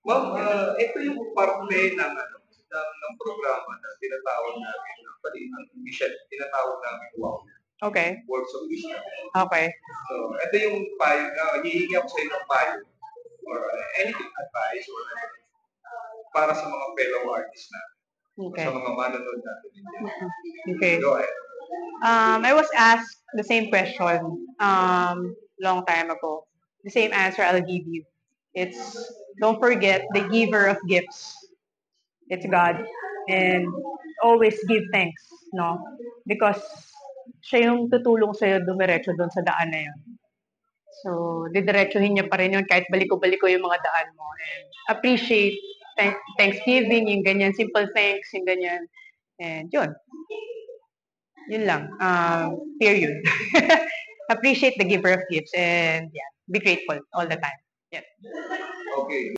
Ma'am, ito yung parte ng programa na tinatawag namin, actually, ang mission, tinatawag namin WOW, Okay. Works of Wisdom. Okay. So, ito yung payo, hihingi ako sa inyo ng payo or anything advice or para sa mga fellow artists natin. Okay. Sa mga manonood natin. Okay. Go ahead. I was asked the same question long time ago. The same answer I'll give you. It's don't forget the giver of gifts. It's God. And always give thanks, no? Because siya yung tutulong sa'yo dumiretso doon sa daan na yun. So, didiretsuhin niya pa rin yun kahit baliko-baliko yung mga daan mo. And appreciate Thanksgiving, yung ganyan, simple thanks, yung ganyan. And yun. Yun lang. Period. Appreciate the giver of gifts and yeah, be grateful all the time. Yeah. Okay.